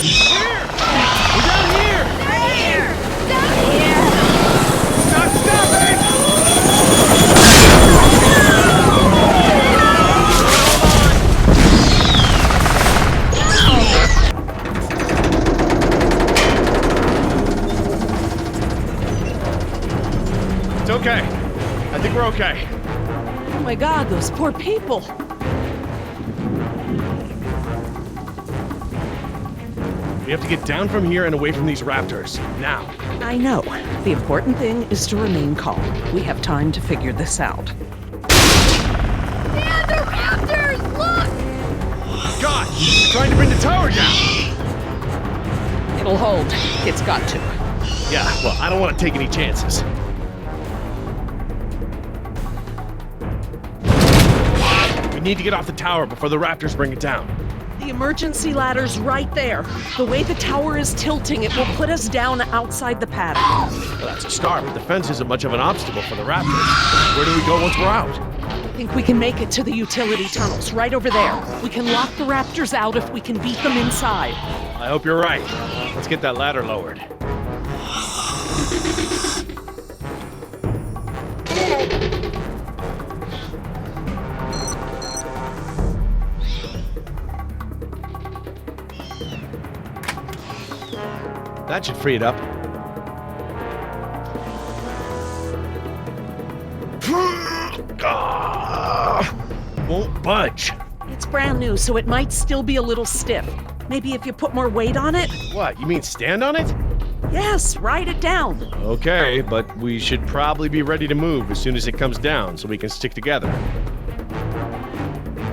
Here! We're down here! Down here! Not stopping! It's okay. I think we're okay. Oh my God, those poor people. We have to get down from here and away from these raptors. Now. I know. The important thing is to remain calm. We have time to figure this out. Dad, the raptors! Look! God! They're trying to bring the tower down! It'll hold. It's got to. Yeah, well, I don't want to take any chances. We need to get off the tower before the raptors bring it down. The emergency ladder's right there. The way the tower is tilting, it will put us down outside the paddock. Well, that's a start, but the fence isn't much of an obstacle for the raptors. Where do we go once we're out? I think we can make it to the utility tunnels, right over there. We can lock the raptors out if we can beat them inside. I hope you're right. Let's get that ladder lowered. That should free it up. Won't budge. It's brand new, so it might still be a little stiff. Maybe if you put more weight on it? What, you mean stand on it? Yes, write it down. Okay, but we should probably be ready to move as soon as it comes down so we can stick together.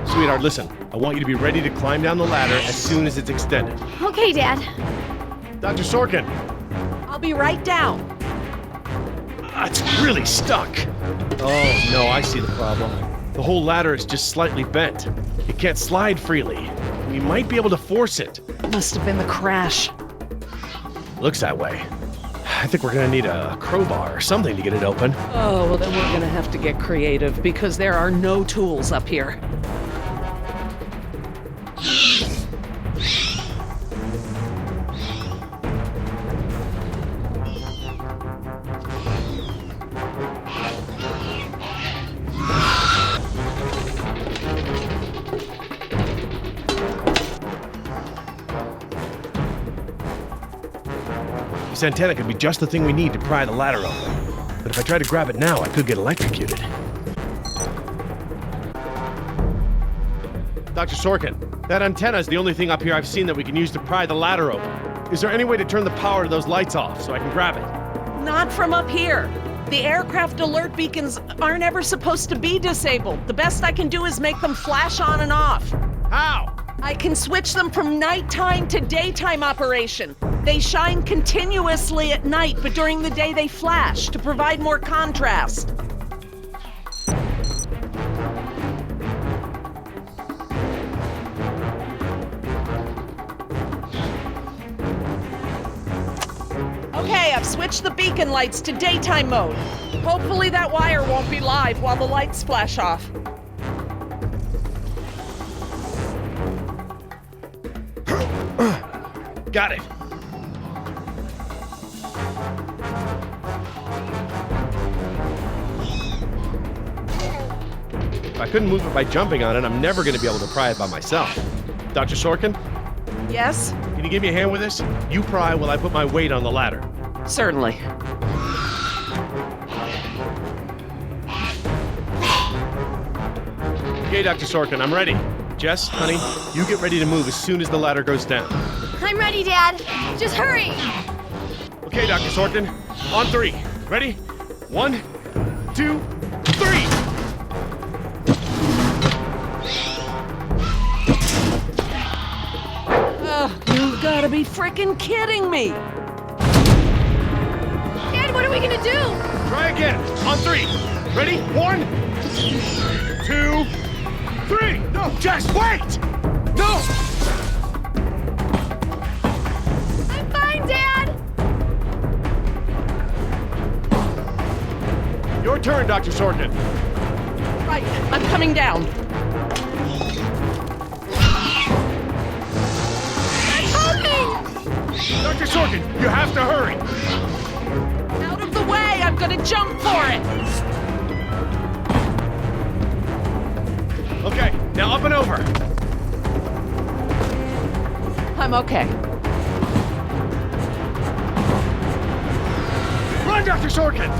Sweetheart, listen. I want you to be ready to climb down the ladder as soon as it's extended. Okay, Dad. Dr. Sorkin! I'll be right down. It's really stuck. Oh, no, I see the problem. The whole ladder is just slightly bent. It can't slide freely. We might be able to force it. Must have been the crash. Looks that way. I think we're gonna need a crowbar or something to get it open. Oh, well then we're gonna have to get creative because there are no tools up here. This antenna could be just the thing we need to pry the ladder open. But if I try to grab it now, I could get electrocuted. Dr. Sorkin, that antenna is the only thing up here I've seen that we can use to pry the ladder open. Is there any way to turn the power to those lights off so I can grab it? Not from up here. The aircraft alert beacons aren't ever supposed to be disabled. The best I can do is make them flash on and off. How? I can switch them from nighttime to daytime operation. They shine continuously at night, but during the day they flash to provide more contrast. Okay, I've switched the beacon lights to daytime mode. Hopefully that wire won't be live while the lights flash off. Got it. If I couldn't move it by jumping on it, I'm never going to be able to pry it by myself. Dr. Sorkin, Yes? can you give me a hand with this? You pry while I put my weight on the ladder. Certainly. Okay, Dr. Sorkin, I'm ready. Jess, honey, you get ready to move as soon as the ladder goes down. I'm ready, Dad. Just hurry. Okay, Dr. Sorkin, on three. Ready? 1, 2, 3! You've gotta be frickin' kidding me! Dad, what are we gonna do? Try again, on 3. Ready? 1, 2, 3! No, Jess, wait! No! I'm fine, Dad. Your turn, Dr. Sorkin. Right, I'm coming down. I'm coming. Dr. Sorkin, you have to hurry! Out of the way! I'm gonna jump for it! Okay, now up and over. I'm okay. Run, Dr. Sorkin!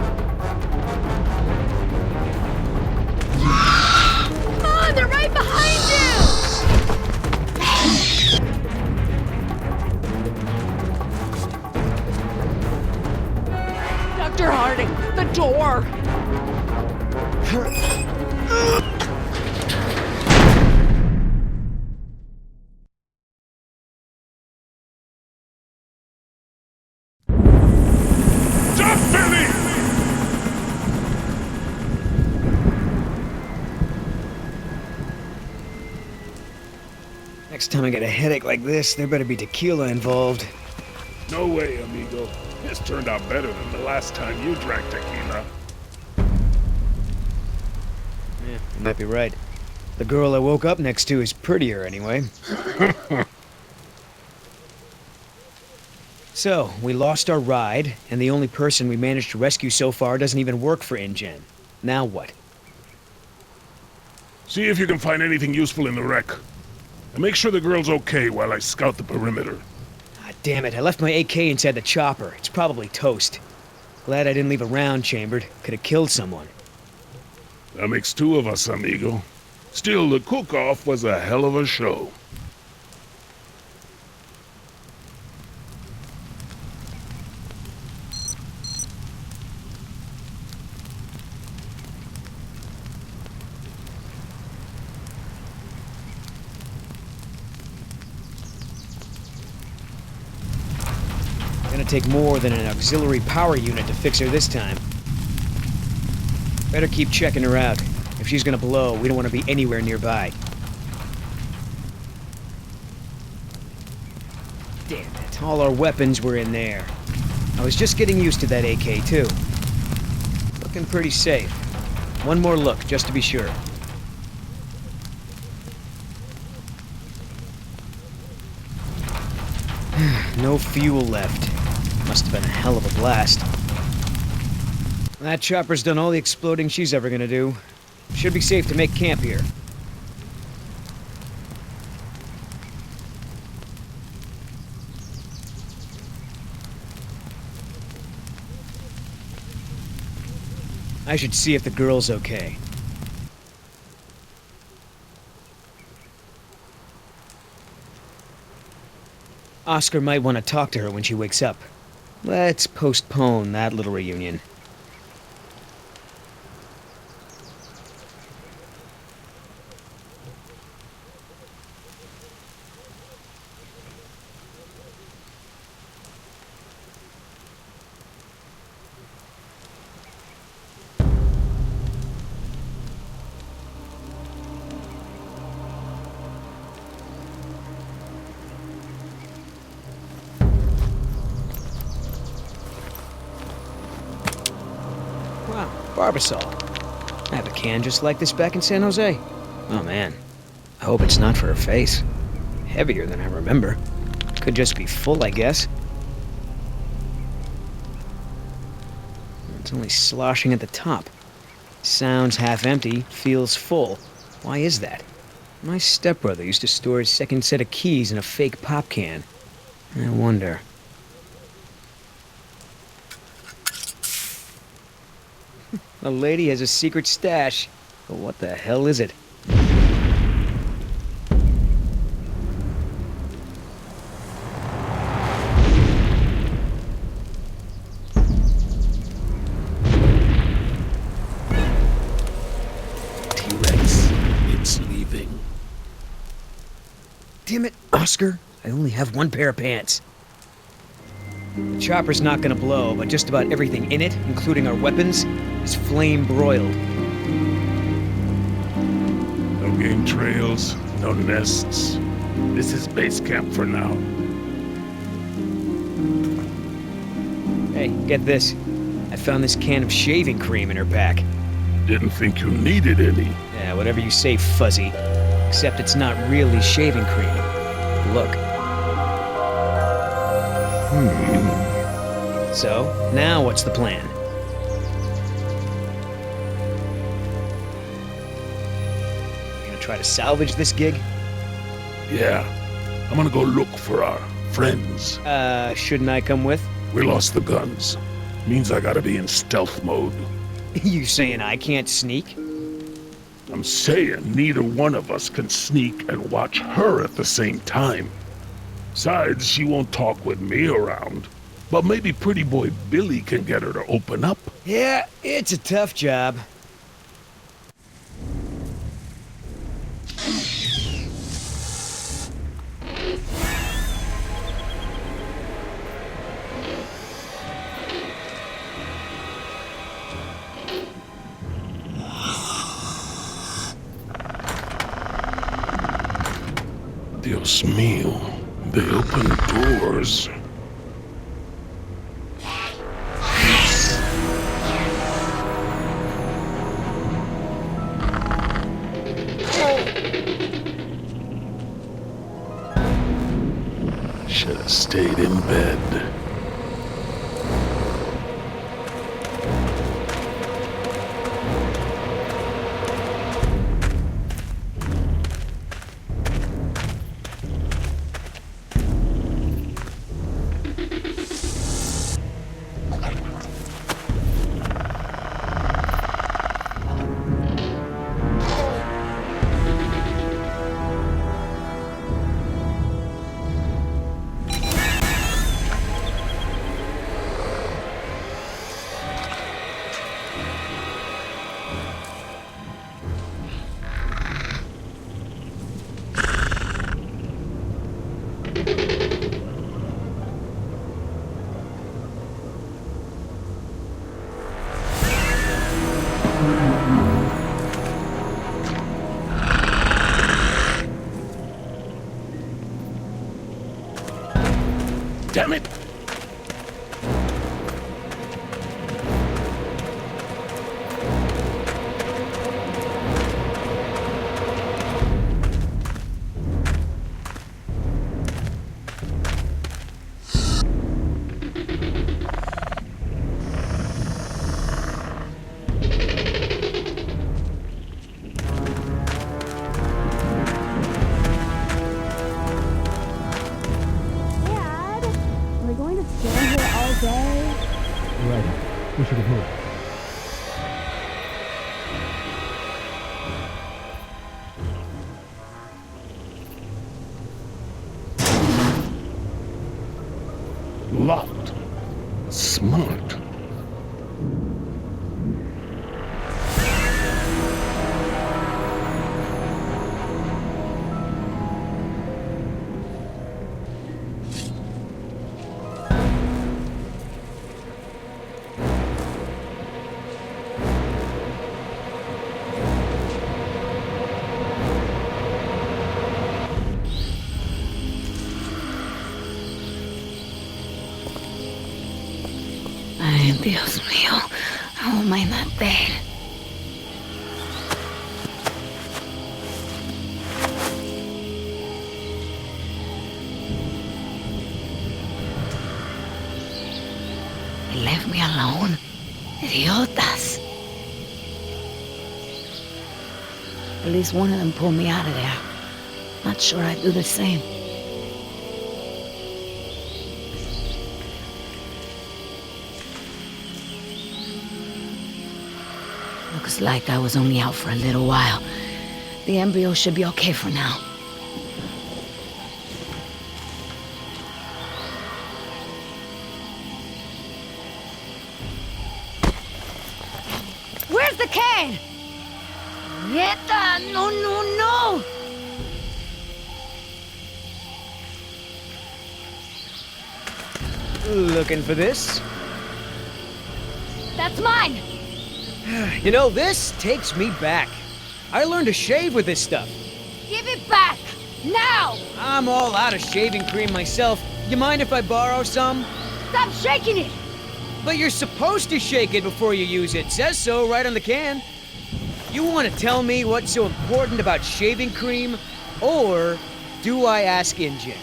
Come on, they're right behind you! Dr. Harding, the door! Stop, Billy! Next time I get a headache like this, there better be tequila involved. No way, amigo. This turned out better than the last time you drank tequila. Yeah, you might be right. The girl I woke up next to is prettier anyway. So, we lost our ride, and the only person we managed to rescue so far doesn't even work for InGen. Now what? See if you can find anything useful in the wreck. And make sure the girl's okay while I scout the perimeter. Ah, damn it, I left my AK inside the chopper. It's probably toast. Glad I didn't leave a round chambered. Could have killed someone. That makes two of us, amigo. Still, the cook-off was a hell of a show. Gonna take more than an auxiliary power unit to fix her this time. Better keep checking her out. If she's gonna blow, we don't want to be anywhere nearby. Damn it, all our weapons were in there. I was just getting used to that AK, too. Looking pretty safe. One more look, just to be sure. No fuel left. Must have been a hell of a blast. That chopper's done all the exploding she's ever gonna do. Should be safe to make camp here. I should see if the girl's okay. Oscar might want to talk to her when she wakes up. Let's postpone that little reunion. Wow, Barbasol. I have a can just like this back in San Jose. Oh man, I hope it's not for her face. Heavier than I remember. Could just be full, I guess. It's only sloshing at the top. Sounds half empty, feels full. Why is that? My stepbrother used to store his second set of keys in a fake pop can. I wonder. The lady has a secret stash. But what the hell is it? T-Rex, it's leaving. Damn it, Oscar. I only have one pair of pants. The chopper's not gonna blow, but just about everything in it, including our weapons, is flame broiled. No game trails, no nests. This is base camp for now. Hey, get this. I found this can of shaving cream in her pack. Didn't think you needed any. Yeah, whatever you say, Fuzzy. Except it's not really shaving cream. Look. So, now what's the plan? You gonna try to salvage this gig? Yeah. I'm gonna go look for our friends. Shouldn't I come with? We lost the guns. Means I gotta be in stealth mode. You saying I can't sneak? I'm saying neither one of us can sneak and watch her at the same time. Besides, she won't talk with me around. But maybe pretty boy Billy can get her to open up. Yeah, it's a tough job. Dios mío, they open doors. Should have stayed in bed. Damn it! Dad, are we going to stand here all day? Right. We should have moved. Locked. Smart. Ay, Dios mío. How am I not dead? They left me alone. Idiotas. At least one of them pulled me out of there. Not sure I'd do the same. Looks like I was only out for a little while. The embryo should be okay for now. Where's the can? Nieta! No, no, no! Looking for this? That's mine! You know, this takes me back. I learned to shave with this stuff. Give it back! Now! I'm all out of shaving cream myself. You mind if I borrow some? Stop shaking it! But you're supposed to shake it before you use it. Says so right on the can. You want to tell me what's so important about shaving cream? Or do I ask InGen?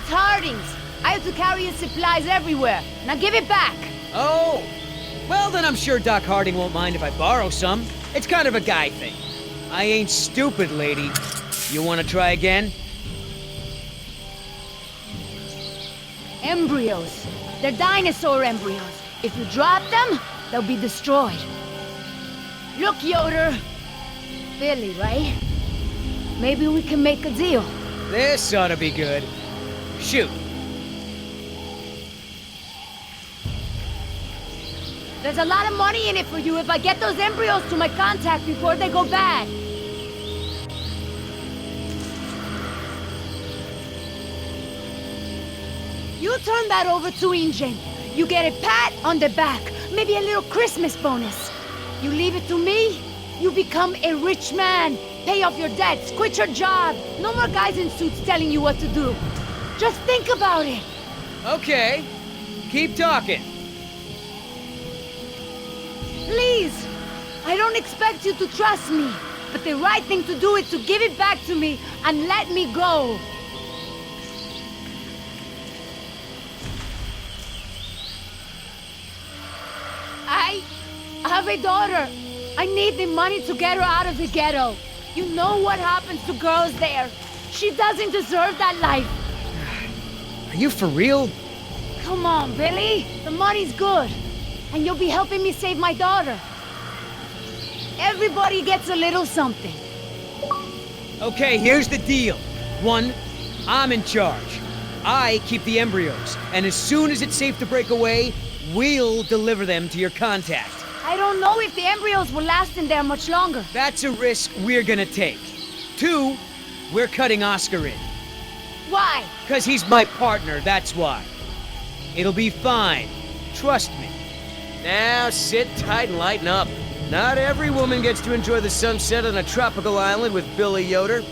It's Harding's. I have to carry his supplies everywhere. Now give it back. Oh, well then I'm sure Doc Harding won't mind if I borrow some. It's kind of a guy thing. I ain't stupid, lady. You want to try again? Embryos. They're dinosaur embryos. If you drop them, they'll be destroyed. Look, Yoder. Billy, right? Maybe we can make a deal. This ought to be good. Shoot. There's a lot of money in it for you if I get those embryos to my contact before they go bad. You turn that over to Ingen. You get a pat on the back, maybe a little Christmas bonus. You leave it to me, you become a rich man. Pay off your debts, quit your job. No more guys in suits telling you what to do. Just think about it. Okay. Keep talking. Please! I don't expect you to trust me, but the right thing to do is to give it back to me and let me go. I have a daughter. I need the money to get her out of the ghetto. You know what happens to girls there. She doesn't deserve that life. Are you for real? Come on, Billy. The money's good. And you'll be helping me save my daughter. Everybody gets a little something. Okay, here's the deal. 1, I'm in charge. I keep the embryos, and as soon as it's safe to break away, we'll deliver them to your contact. I don't know if the embryos will last in there much longer. That's a risk we're gonna take. 2, we're cutting Oscar in. Why? 'Cause he's my partner, that's why. It'll be fine. Trust me. Now sit tight and lighten up. Not every woman gets to enjoy the sunset on a tropical island with Billy Yoder.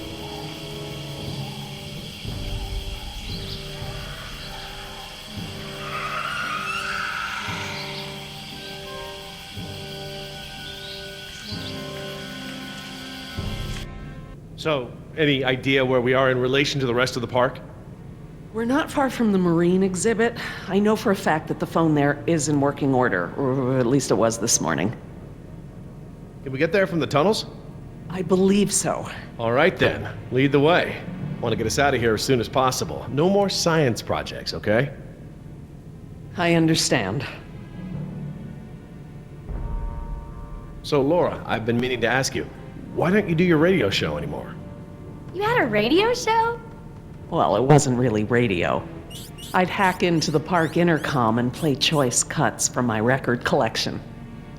So, any idea where we are in relation to the rest of the park? We're not far from the marine exhibit. I know for a fact that the phone there is in working order, or at least it was this morning. Can we get there from the tunnels? I believe so. All right then, lead the way. Want to get us out of here as soon as possible. No more science projects, okay? I understand. So Laura, I've been meaning to ask you, why don't you do your radio show anymore? You had a radio show? Well, it wasn't really radio. I'd hack into the park intercom and play choice cuts from my record collection.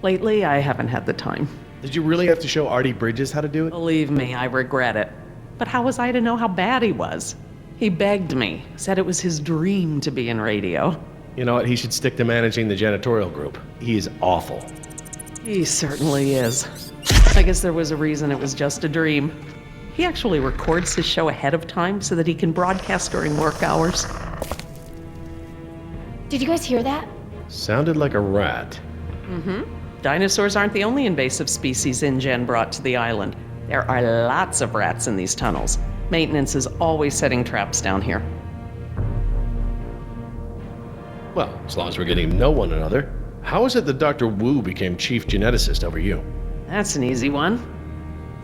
Lately, I haven't had the time. Did you really have to show Artie Bridges how to do it? Believe me, I regret it. But how was I to know how bad he was? He begged me, said it was his dream to be in radio. You know what, he should stick to managing the janitorial group. He is awful. He certainly is. I guess there was a reason it was just a dream. He actually records his show ahead of time so that he can broadcast during work hours. Did you guys hear that? Sounded like a rat. Dinosaurs aren't the only invasive species InGen brought to the island. There are lots of rats in these tunnels. Maintenance is always setting traps down here. Well, as long as we're getting to know one another. How is it that Dr. Wu became chief geneticist over you? That's an easy one.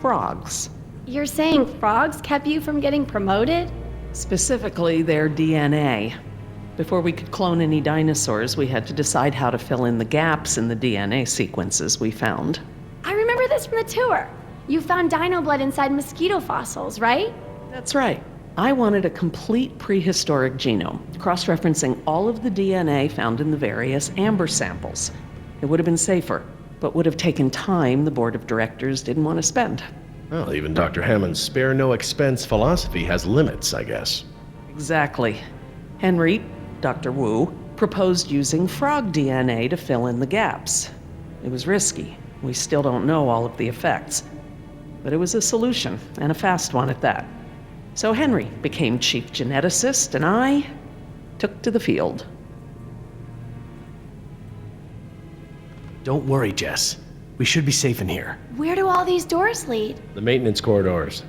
Frogs. You're saying frogs kept you from getting promoted? Specifically, their DNA. Before we could clone any dinosaurs, we had to decide how to fill in the gaps in the DNA sequences we found. I remember this from the tour. You found dino blood inside mosquito fossils, right? That's right. I wanted a complete prehistoric genome, cross-referencing all of the DNA found in the various amber samples. It would have been safer, but would have taken time the board of directors didn't want to spend. Well, even Dr. Hammond's spare no expense philosophy has limits, I guess. Exactly. Henry, Dr. Wu, proposed using frog DNA to fill in the gaps. It was risky. We still don't know all of the effects. But it was a solution, and a fast one at that. So Henry became chief geneticist, and I took to the field. Don't worry, Jess. We should be safe in here. Where do all these doors lead? The maintenance corridors.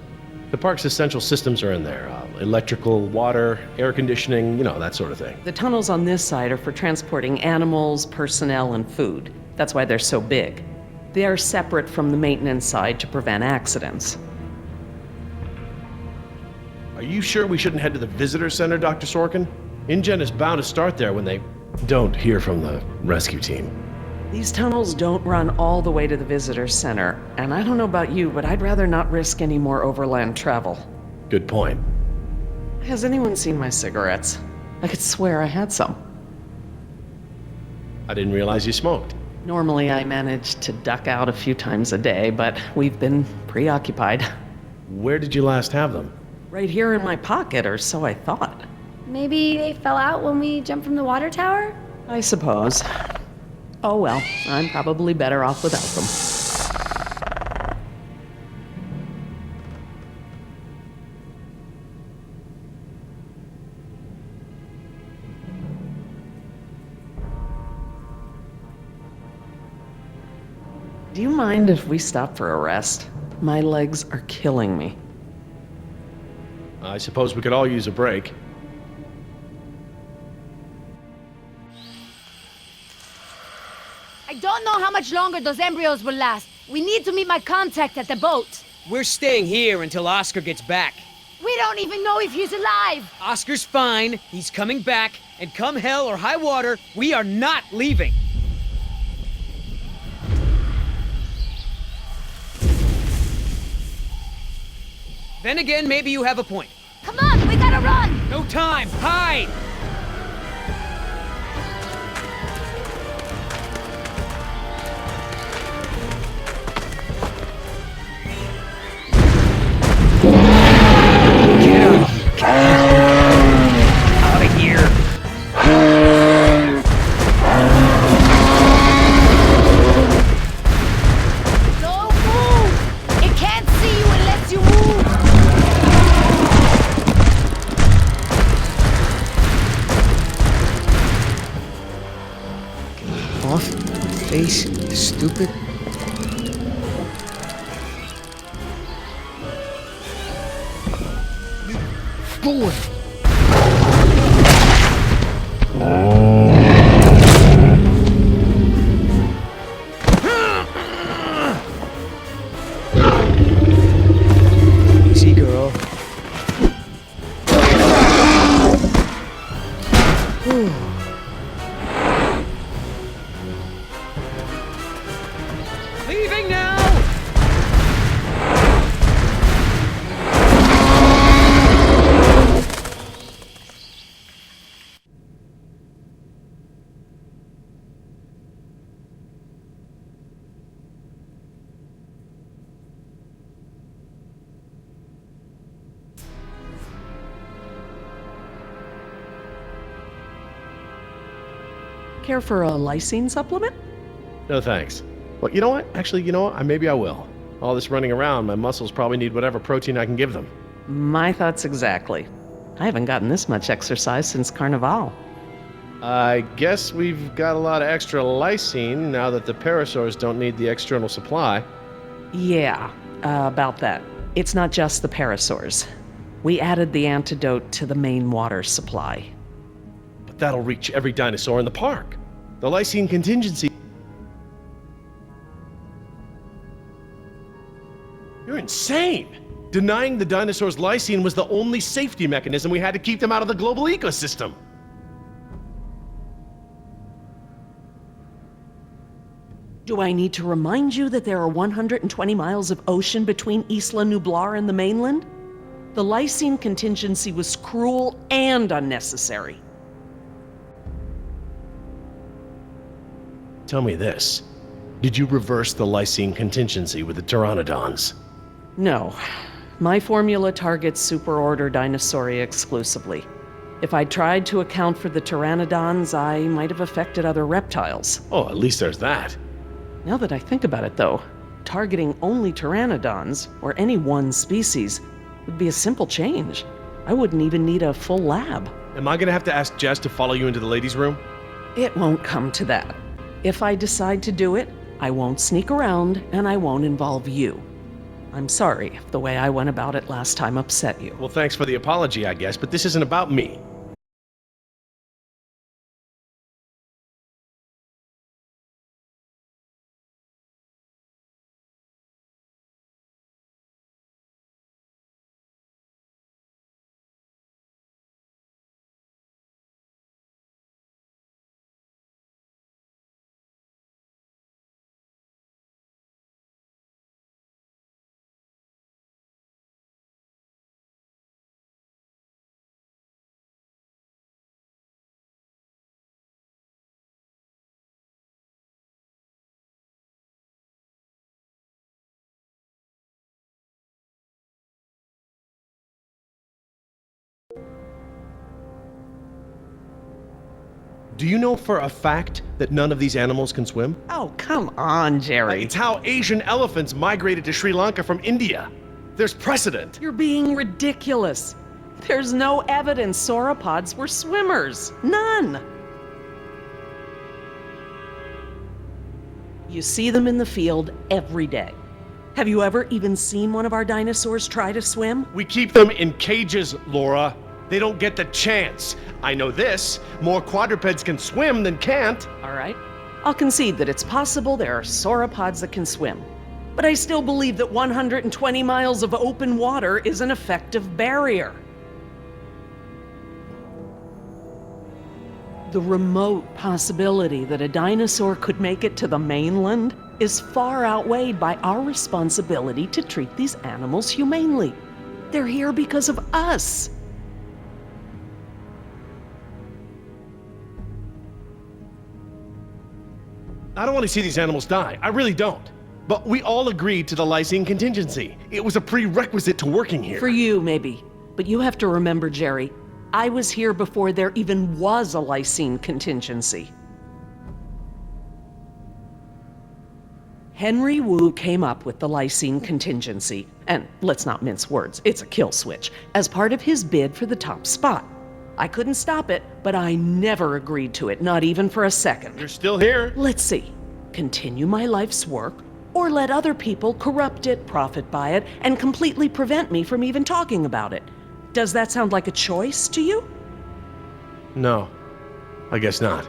The park's essential systems are in there. Electrical, water, air conditioning, that sort of thing. The tunnels on this side are for transporting animals, personnel, and food. That's why they're so big. They are separate from the maintenance side to prevent accidents. Are you sure we shouldn't head to the visitor center, Dr. Sorkin? InGen is bound to start there when they don't hear from the rescue team. These tunnels don't run all the way to the visitor center, and I don't know about you, but I'd rather not risk any more overland travel. Good point. Has anyone seen my cigarettes? I could swear I had some. I didn't realize you smoked. Normally I manage to duck out a few times a day, but we've been preoccupied. Where did you last have them? Right here in my pocket, or so I thought. Maybe they fell out when we jumped from the water tower? I suppose. Oh well, I'm probably better off without them. Do you mind if we stop for a rest? My legs are killing me. I suppose we could all use a break. I don't know how much longer those embryos will last. We need to meet my contact at the boat. We're staying here until Oscar gets back. We don't even know if he's alive. Oscar's fine, he's coming back, and come hell or high water, we are not leaving. Then again, maybe you have a point. Come on, we gotta run! No time, hide! Out of here. Don't move! It can't see you unless you move! Off, face, stupid. Boy. Easy, girl. Leaving now! Care for a lysine supplement? No thanks. Well, you know what? Actually, maybe I will. All this running around, my muscles probably need whatever protein I can give them. My thoughts exactly. I haven't gotten this much exercise since Carnival. I guess we've got a lot of extra lysine now that the parasaurs don't need the external supply. Yeah, about that. It's not just the parasaurs. We added the antidote to the main water supply. But that'll reach every dinosaur in the park. The lysine contingency... You're insane! Denying the dinosaurs lysine was the only safety mechanism we had to keep them out of the global ecosystem. Do I need to remind you that there are 120 miles of ocean between Isla Nublar and the mainland? The lysine contingency was cruel and unnecessary. Tell me this. Did you reverse the lysine contingency with the pteranodons? No. My formula targets superorder Dinosauria exclusively. If I'd tried to account for the pteranodons, I might have affected other reptiles. Oh, at least there's that. Now that I think about it, though, targeting only pteranodons, or any one species, would be a simple change. I wouldn't even need a full lab. Am I gonna have to ask Jess to follow you into the ladies' room? It won't come to that. If I decide to do it, I won't sneak around, and I won't involve you. I'm sorry if the way I went about it last time upset you. Well, thanks for the apology, I guess, but this isn't about me. Do you know for a fact that none of these animals can swim? Oh, come on, Jerry. It's how Asian elephants migrated to Sri Lanka from India. There's precedent. You're being ridiculous. There's no evidence sauropods were swimmers. None. You see them in the field every day. Have you ever even seen one of our dinosaurs try to swim? We keep them in cages, Laura. They don't get the chance. I know this. More quadrupeds can swim than can't. All right. I'll concede that it's possible there are sauropods that can swim. But I still believe that 120 miles of open water is an effective barrier. The remote possibility that a dinosaur could make it to the mainland is far outweighed by our responsibility to treat these animals humanely. They're here because of us. I don't want to see these animals die. I really don't. But we all agreed to the lysine contingency. It was a prerequisite to working here. For you, maybe. But you have to remember, Jerry, I was here before there even was a lysine contingency. Henry Wu came up with the lysine contingency, and let's not mince words, it's a kill switch, as part of his bid for the top spot. I couldn't stop it, but I never agreed to it, not even for a second. You're still here. Let's see. Continue my life's work, or let other people corrupt it, profit by it, and completely prevent me from even talking about it. Does that sound like a choice to you? No, I guess not.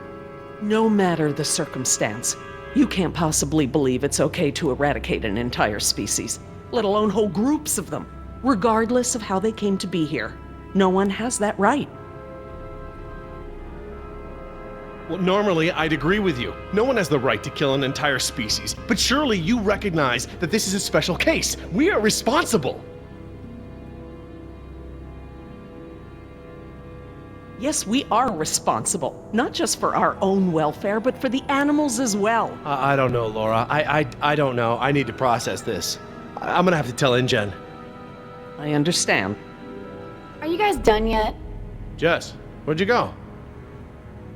No matter the circumstance, you can't possibly believe it's okay to eradicate an entire species, let alone whole groups of them, regardless of how they came to be here. No one has that right. Well, normally I'd agree with you. No one has the right to kill an entire species. But surely you recognize that this is a special case. We are responsible. Yes, we are responsible, not just for our own welfare, but for the animals as well. I don't know, Laura. I don't know. I need to process this. I'm gonna have to tell InGen. I understand. Are you guys done yet? Jess, where'd you go?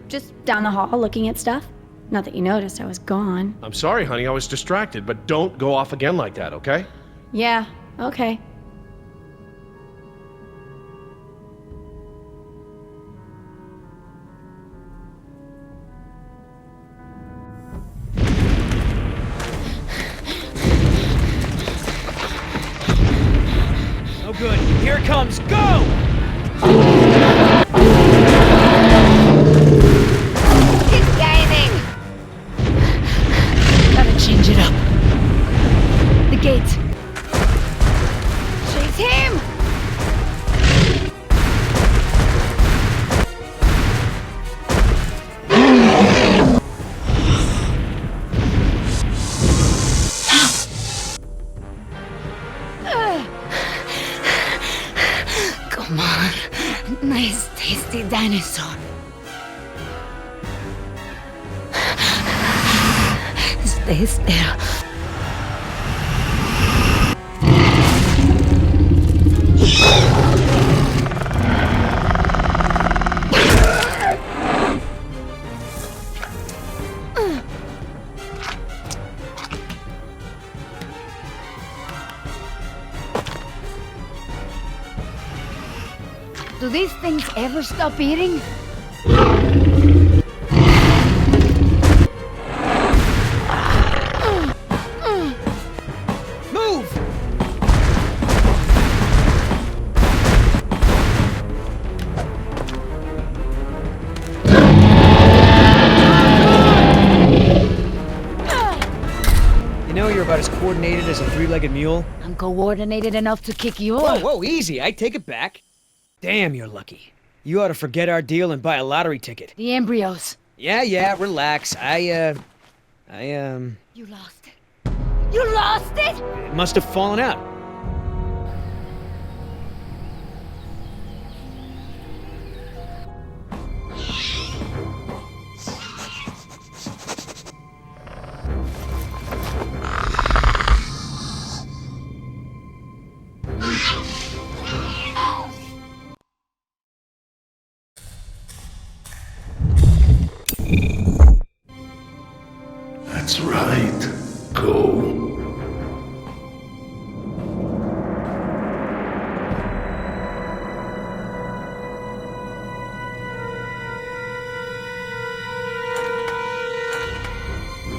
Just down the hall looking at stuff? Not that you noticed I was gone. I'm sorry, honey. I was distracted, but don't go off again like that, okay? Yeah, okay. Oh good, here it comes, go! It's gaining! Gotta change it up. The gate. Chase him! Come on. Nice, tasty dinosaur. Stay still. Do these things ever stop eating? Move! coordinated as a three-legged mule? I'm coordinated enough to kick your... Whoa, easy. I take it back. Damn, you're lucky. You ought to forget our deal and buy a lottery ticket. The embryos. Yeah, relax. You lost it. You lost it? It must have fallen out. That's right. Go.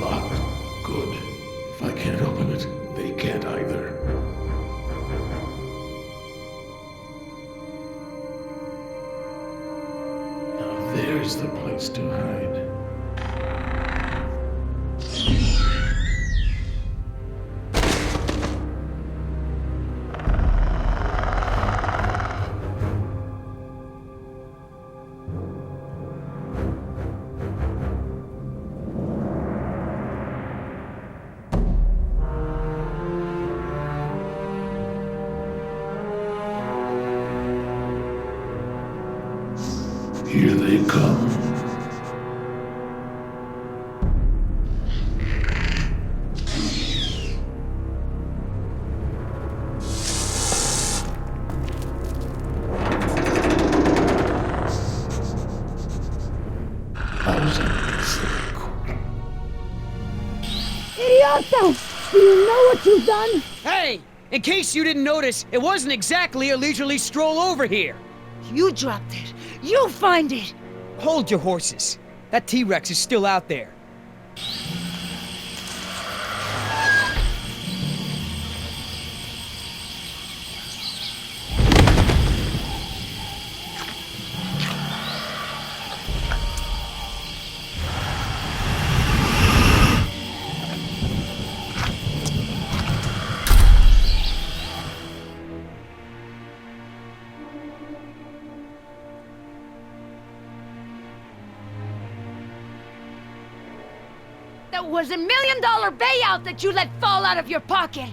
Locked. Good. If I can't open it, they can't either. Now there's the place to hide. Here they come. Idioto! Do you know what you've done? Hey! In case you didn't notice, it wasn't exactly a leisurely stroll over here. You dropped it. You find it. Hold your horses. That T-Rex is still out there. That was $1 million payout that you let fall out of your pocket.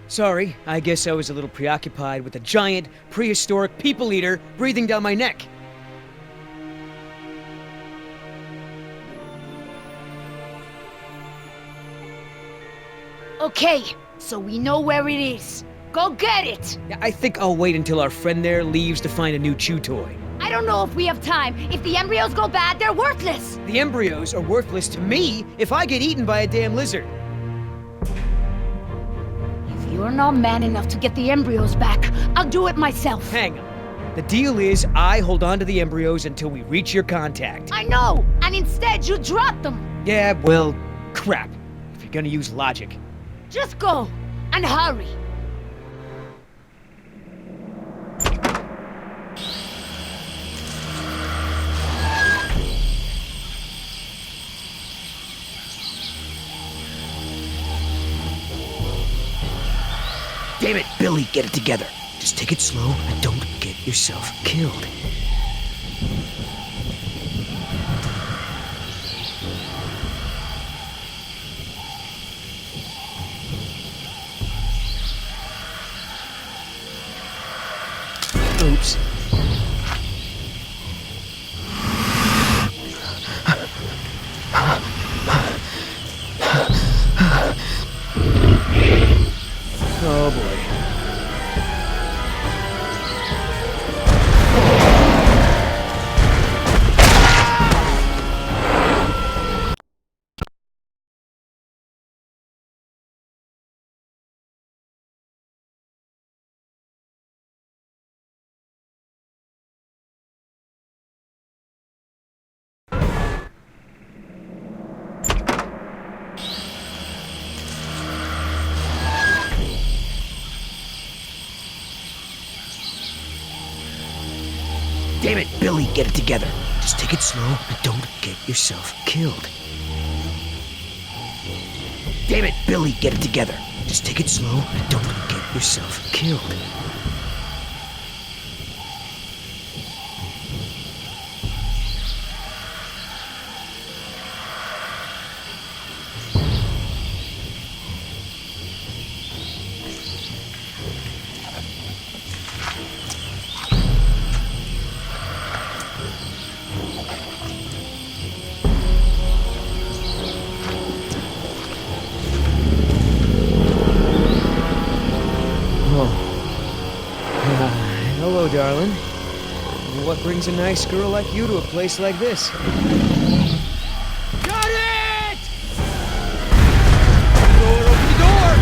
Sorry, I guess I was a little preoccupied with a giant, prehistoric people eater breathing down my neck. Okay, so we know where it is. Go get it! Yeah, I think I'll wait until our friend there leaves to find a new chew toy. I don't know if we have time. If the embryos go bad, they're worthless. The embryos are worthless to me if I get eaten by a damn lizard. If you're not man enough to get the embryos back, I'll do it myself. Hang on. The deal is I hold on to the embryos until we reach your contact. I know, and instead you drop them. Yeah, well, crap. If you're gonna use logic. Just go, and hurry. Damn it, Billy, get it together. Just take it slow and don't get yourself killed. Oops. Oh boy. Damn it, Billy, get it together. Just take it slow and don't get yourself killed. Damn it, Billy, get it together. Just take it slow and don't get yourself killed. Hello, darling. What brings a nice girl like you to a place like this? Got it! Door, open the door!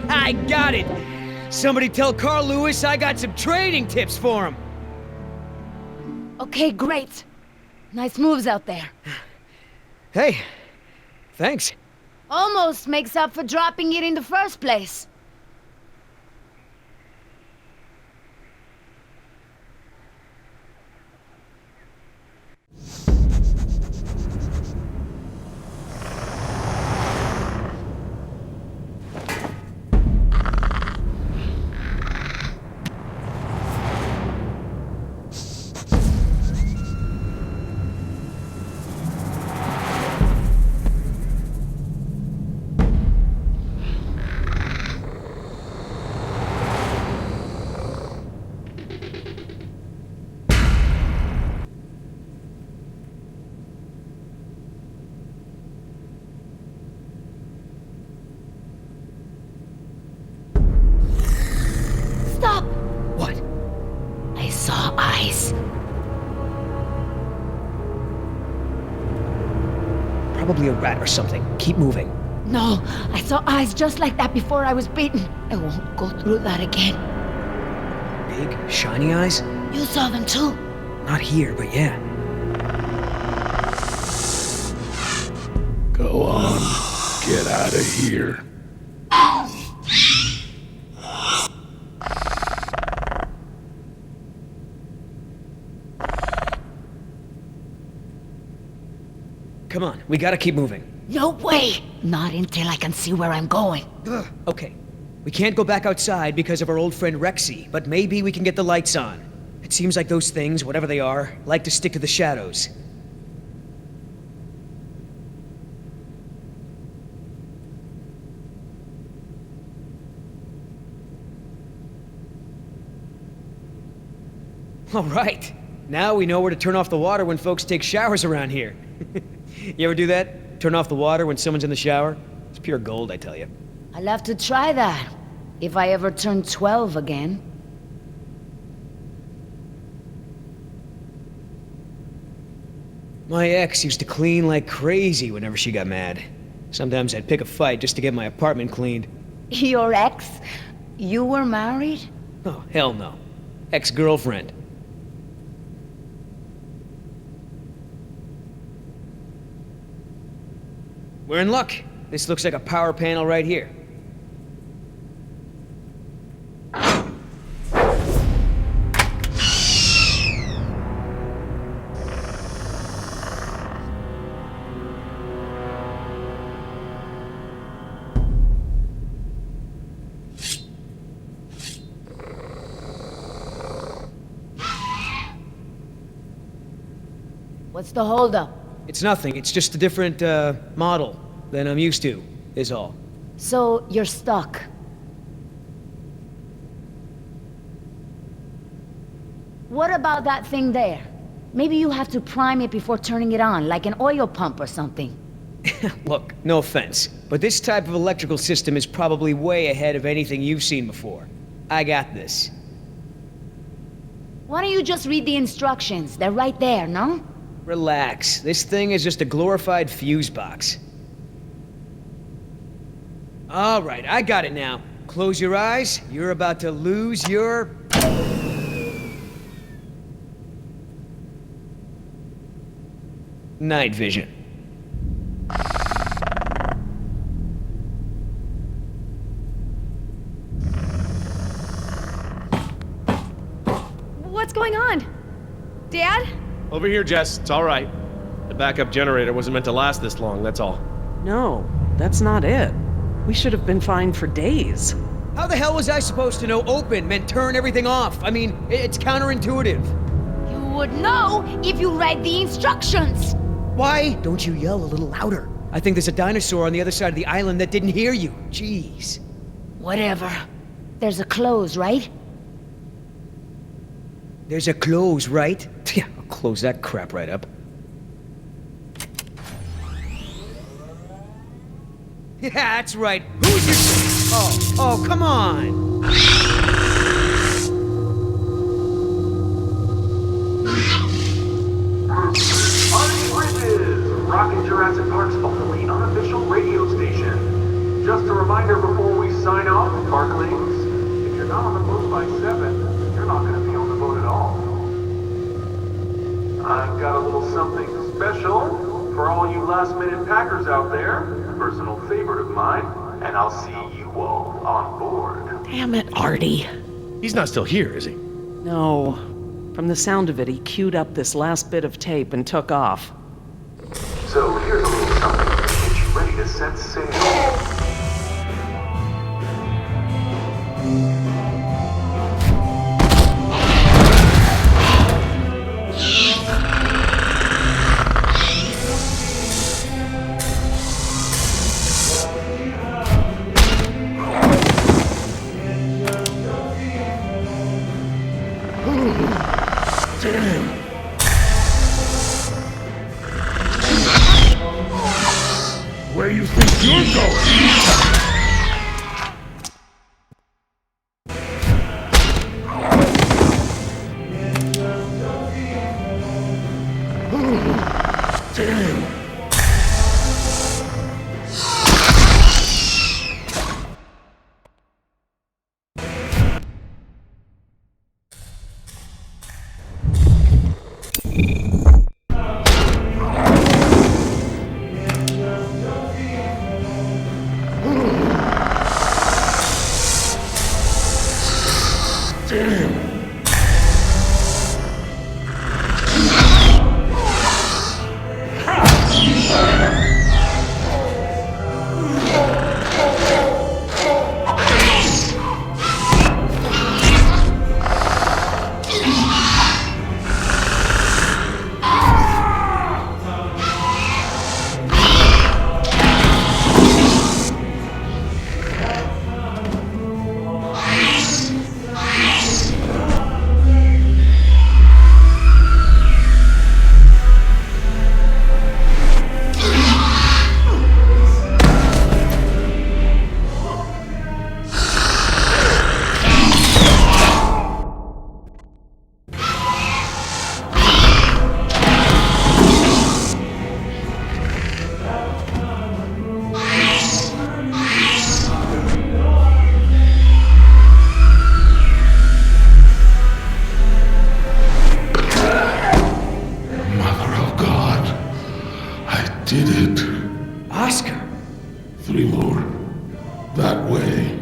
I got it! Somebody tell Carl Lewis I got some trading tips for him! Okay, great. Nice moves out there. Hey, thanks. Almost makes up for dropping it in the first place. Stop! What? I saw eyes. Probably a rat or something. Keep moving. No, I saw eyes just like that before I was bitten. I won't go through that again. Big, shiny eyes? You saw them too. Not here, but yeah. Go on. Get out of here. Come on, we gotta keep moving. No way! Not until I can see where I'm going. Ugh. Okay, we can't go back outside because of our old friend Rexy, but maybe we can get the lights on. It seems like those things, whatever they are, like to stick to the shadows. All right, now we know where to turn off the water when folks take showers around here. You ever do that? Turn off the water when someone's in the shower? It's pure gold, I tell you. I'll have to try that. If I ever turn 12 again. My ex used to clean like crazy whenever she got mad. Sometimes I'd pick a fight just to get my apartment cleaned. Your ex? You were married? Oh, hell no. Ex-girlfriend. We're in luck. This looks like a power panel right here. What's the holdup? It's nothing. It's just a different, model than I'm used to, is all. So, you're stuck. What about that thing there? Maybe you have to prime it before turning it on, like an oil pump or something. Look, no offense, but this type of electrical system is probably way ahead of anything you've seen before. I got this. Why don't you just read the instructions? They're right there, no? Relax. This thing is just a glorified fuse box. All right, I got it now. Close your eyes. You're about to lose your... night vision. Over here, Jess. It's all right. The backup generator wasn't meant to last this long, that's all. No, that's not it. We should have been fine for days. How the hell was I supposed to know open meant turn everything off? I mean, it's counterintuitive. You would know if you read the instructions. Why don't you yell a little louder? I think there's a dinosaur on the other side of the island that didn't hear you. Jeez. Whatever. There's a close, right? There's a close, right? Yeah, I'll close that crap right up. Yeah, that's right. Who's your... Oh, come on! Rockin' Jurassic Park's only unofficial radio station. Just a reminder before we sign off, Parklings, if you're not on the boat by 7, you're not going to be on the boat at all. I've got a little something special for all you last-minute packers out there, a personal favorite of mine, and I'll see you all on board. Damn it, Artie. He's not still here, is he? No. From the sound of it, he queued up this last bit of tape and took off. So here's a little something to get you ready to set sail. Where you think you're going? Did it. Oscar! 3 more. That way.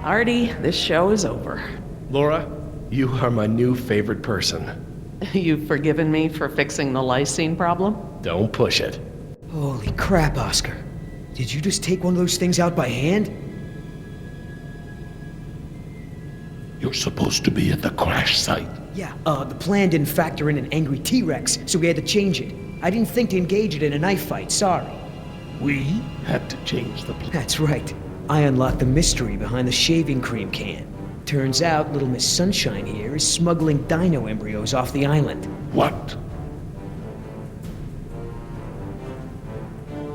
Artie, this show is over. Laura, you are my new favorite person. You've forgiven me for fixing the lysine problem? Don't push it. Holy crap, Oscar. Did you just take one of those things out by hand? You're supposed to be at the crash site. Yeah, the plan didn't factor in an angry T-Rex, so we had to change it. I didn't think to engage it in a knife fight, sorry. We had to change the plan. That's right. I unlocked the mystery behind the shaving cream can. Turns out Little Miss Sunshine here is smuggling dino embryos off the island. What?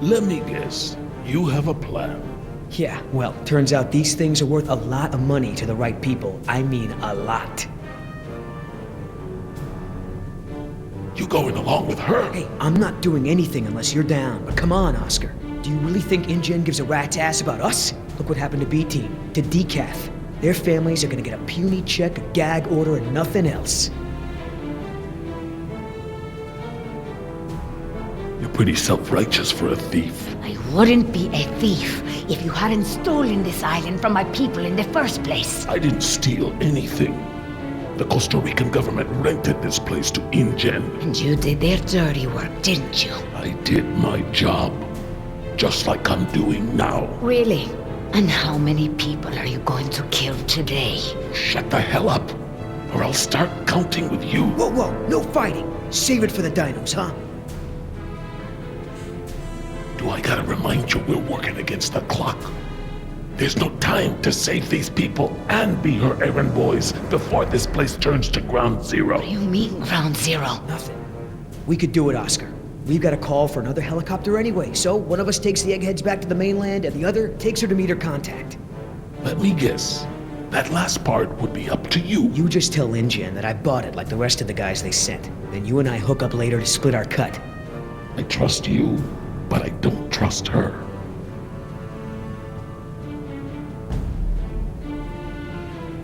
Let me guess. You have a plan. Yeah, well, turns out these things are worth a lot of money to the right people. I mean, a lot. You going along with her? Hey, I'm not doing anything unless you're down. But come on, Oscar. Do you really think InGen gives a rat's ass about us? Look what happened to B-Team, to Decaf. Their families are gonna get a puny check, a gag order, and nothing else. You're pretty self-righteous for a thief. I wouldn't be a thief if you hadn't stolen this island from my people in the first place. I didn't steal anything. The Costa Rican government rented this place to InGen. And you did their dirty work, didn't you? I did my job. Just like I'm doing now. Really? And how many people are you going to kill today? Shut the hell up, or I'll start counting with you. Whoa, whoa, no fighting. Save it for the dinos, huh? Do I gotta remind you we're working against the clock? There's no time to save these people and be her errand boys before this place turns to ground zero. What do you mean, ground zero? Nothing. We could do it, Oscar. We've got a call for another helicopter anyway, so one of us takes the eggheads back to the mainland and the other takes her to meet her contact. Let me guess. That last part would be up to you. You just tell InGen that I bought it like the rest of the guys they sent. Then you and I hook up later to split our cut. I trust you, but I don't trust her.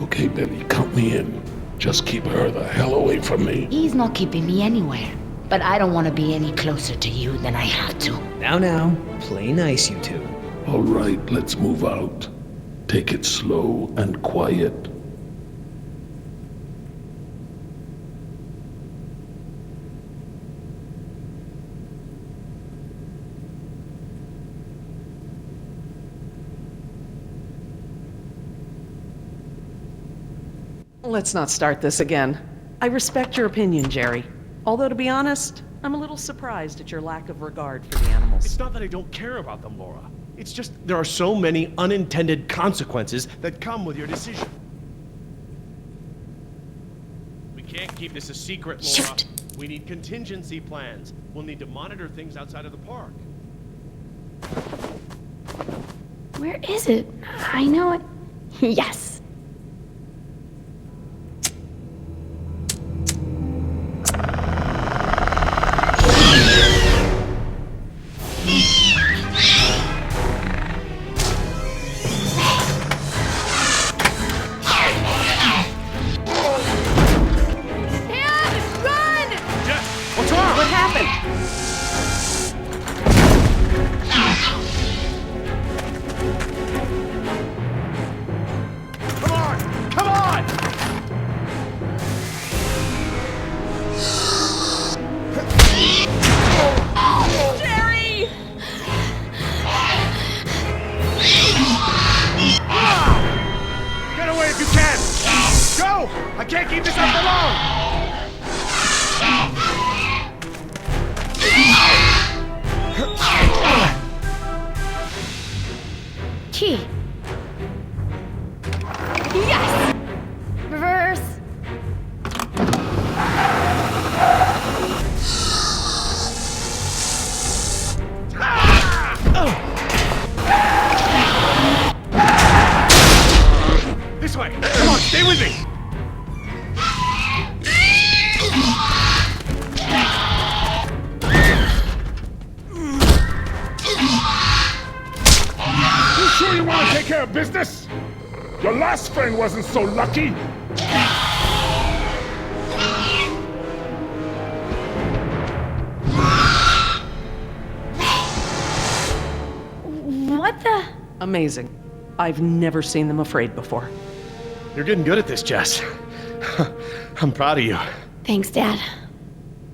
Okay, Billy, count me in. Just keep her the hell away from me. He's not keeping me anywhere. But I don't want to be any closer to you than I have to. Now, play nice, you two. All right, let's move out. Take it slow and quiet. Let's not start this again. I respect your opinion, Jerry. Although, to be honest, I'm a little surprised at your lack of regard for the animals. It's not that I don't care about them, Laura. It's just there are so many unintended consequences that come with your decision. We can't keep this a secret, Laura. Shoot. We need contingency plans. We'll need to monitor things outside of the park. Where is it? I know it. Yes. I can't keep this up for long! Key. Yes! Reverse. This way! Come on, stay with me! Sure you want to take care of business? Your last friend wasn't so lucky. What the? Amazing. I've never seen them afraid before. You're getting good at this, Jess. I'm proud of you. Thanks, Dad.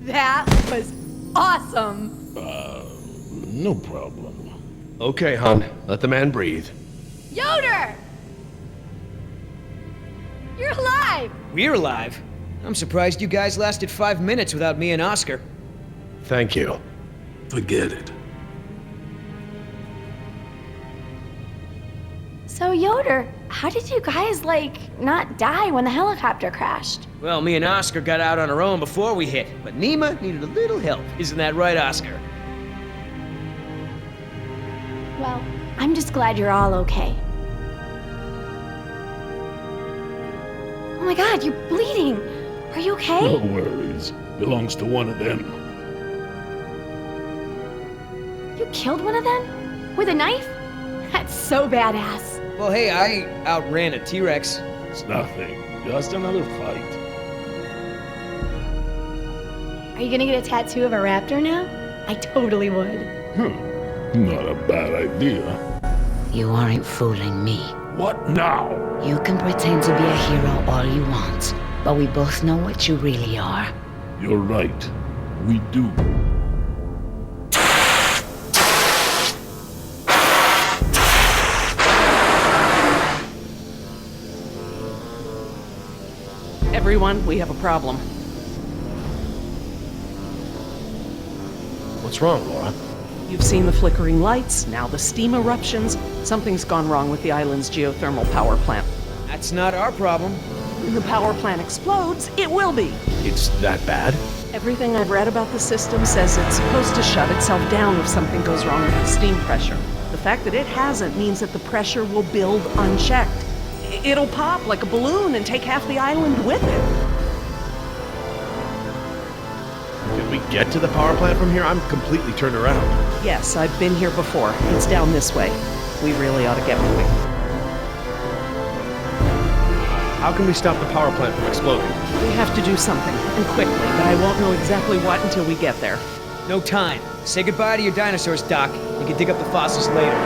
That was awesome. No problem. Okay, hon. Let the man breathe. Yoder! You're alive! We're alive. I'm surprised you guys lasted 5 minutes without me and Oscar. Thank you. Forget it. So, Yoder, how did you guys, not die when the helicopter crashed? Well, me and Oscar got out on our own before we hit, but Nima needed a little help. Isn't that right, Oscar? Well, I'm just glad you're all okay. Oh my god, you're bleeding! Are you okay? No worries. Belongs to one of them. You killed one of them? With a knife? That's so badass. Well, hey, I outran a T-Rex. It's nothing. Just another fight. Are you gonna get a tattoo of a raptor now? I totally would. Not a bad idea. You aren't fooling me. What now? You can pretend to be a hero all you want, But we both know what you really are. You're right. We do. Everyone, we have a problem. What's wrong, Laura? You've seen the flickering lights, now the steam eruptions. Something's gone wrong with the island's geothermal power plant. That's not our problem. When the power plant explodes, it will be. It's that bad? Everything I've read about the system says it's supposed to shut itself down if something goes wrong with the steam pressure. The fact that it hasn't means that the pressure will build unchecked. It'll pop like a balloon and take half the island with it. Can we get to the power plant from here? I'm completely turned around. Yes, I've been here before. It's down this way. We really ought to get moving. How can we stop the power plant from exploding? We have to do something, and quickly, but I won't know exactly what until we get there. No time. Say goodbye to your dinosaurs, Doc. You can dig up the fossils later.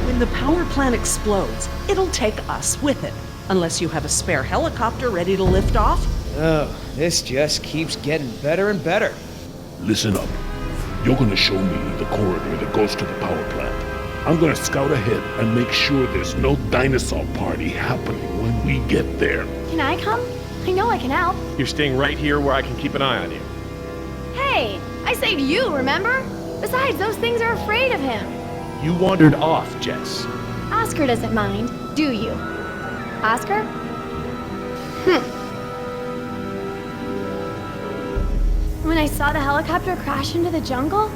When the power plant explodes, it'll take us with it. Unless you have a spare helicopter ready to lift off. Oh, this just keeps getting better and better. Listen up. You're gonna show me the corridor that goes to the power plant. I'm gonna scout ahead and make sure there's no dinosaur party happening when we get there. Can I come? I know I can help. You're staying right here where I can keep an eye on you. Hey, I saved you, remember? Besides, those things are afraid of him. You wandered off, Jess. Oscar doesn't mind, do you? Oscar? When I saw the helicopter crash into the jungle,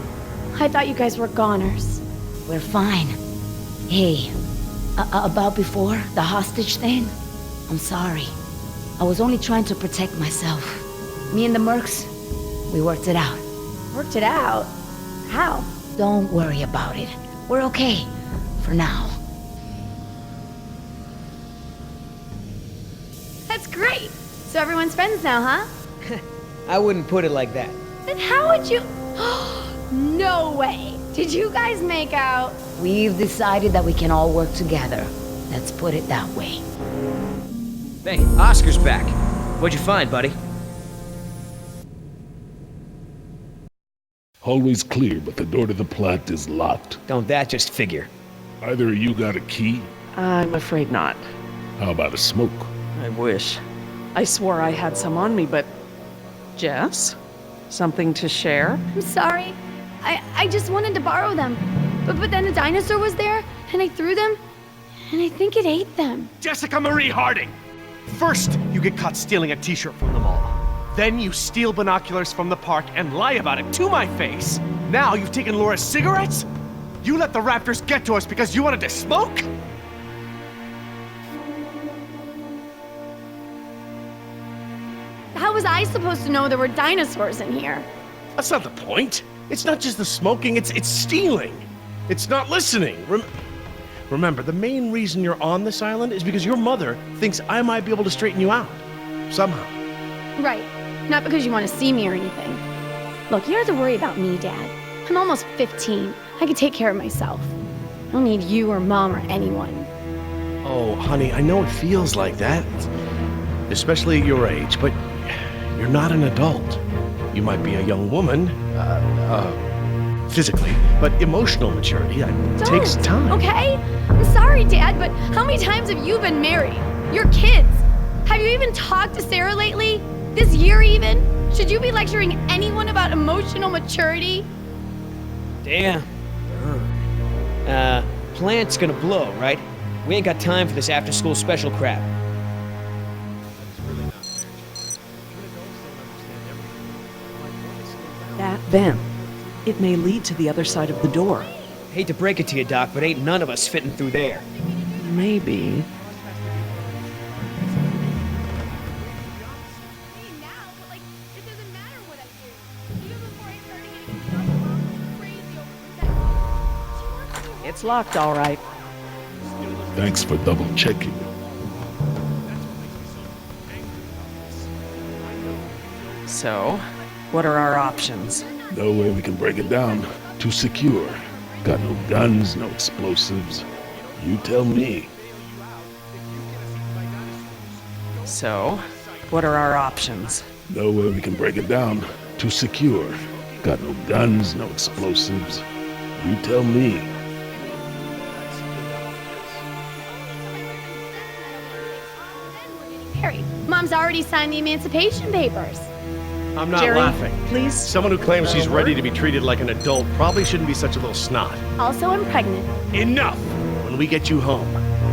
I thought you guys were goners. We're fine. Hey, about before, the hostage thing? I'm sorry. I was only trying to protect myself. Me and the mercs, we worked it out. Worked it out? How? Don't worry about it. We're okay. For now. That's great. So everyone's friends now, huh? I wouldn't put it like that. Then how would you... No way! Did you guys make out? We've decided that we can all work together. Let's put it that way. Hey, Oscar's back. What'd you find, buddy? Hallway's clear, but the door to the plant is locked. Don't that just figure? Either of you got a key? I'm afraid not. How about a smoke? I wish. I swore I had some on me, but... Jess? Something to share? I'm sorry. I just wanted to borrow them. But then a dinosaur was there, and I threw them, and I think it ate them. Jessica Marie Harding! First, you get caught stealing a t-shirt from the mall. Then you steal binoculars from the park and lie about it to my face. Now you've taken Laura's cigarettes? You let the raptors get to us because you wanted to smoke? How was I supposed to know there were dinosaurs in here? That's not the point. It's not just the smoking, it's stealing. It's not listening. Remember, the main reason you're on this island is because your mother thinks I might be able to straighten you out. Somehow. Right. Not because you want to see me or anything. Look, you don't have to worry about me, Dad. I'm almost 15. I can take care of myself. I don't need you or Mom or anyone. Oh, honey, I know it feels like that. Especially at your age, but you're not an adult. You might be a young woman, physically, but emotional maturity takes time. Okay? I'm sorry, Dad, but how many times have you been married? Your kids. Have you even talked to Sarah lately? This year even? Should you be lecturing anyone about emotional maturity? Damn. Plant's gonna blow, right? We ain't got time for this after-school special crap. That vent. It may lead to the other side of the door. Hate to break it to you, Doc, but ain't none of us fitting through there. Maybe. It's locked, all right. Thanks for double checking. So, what are our options? No way we can break it down. Too secure. Got no guns, no explosives. You tell me. So, What are our options? Know where we can break it down. Too secure. Got no guns, no explosives. You tell me. Harry, Mom's already signed the emancipation papers. I'm not Jerry, laughing. please. Someone who claims she's ready to be treated like an adult probably shouldn't be such a little snot. Also, I'm pregnant. Enough! When we get you home,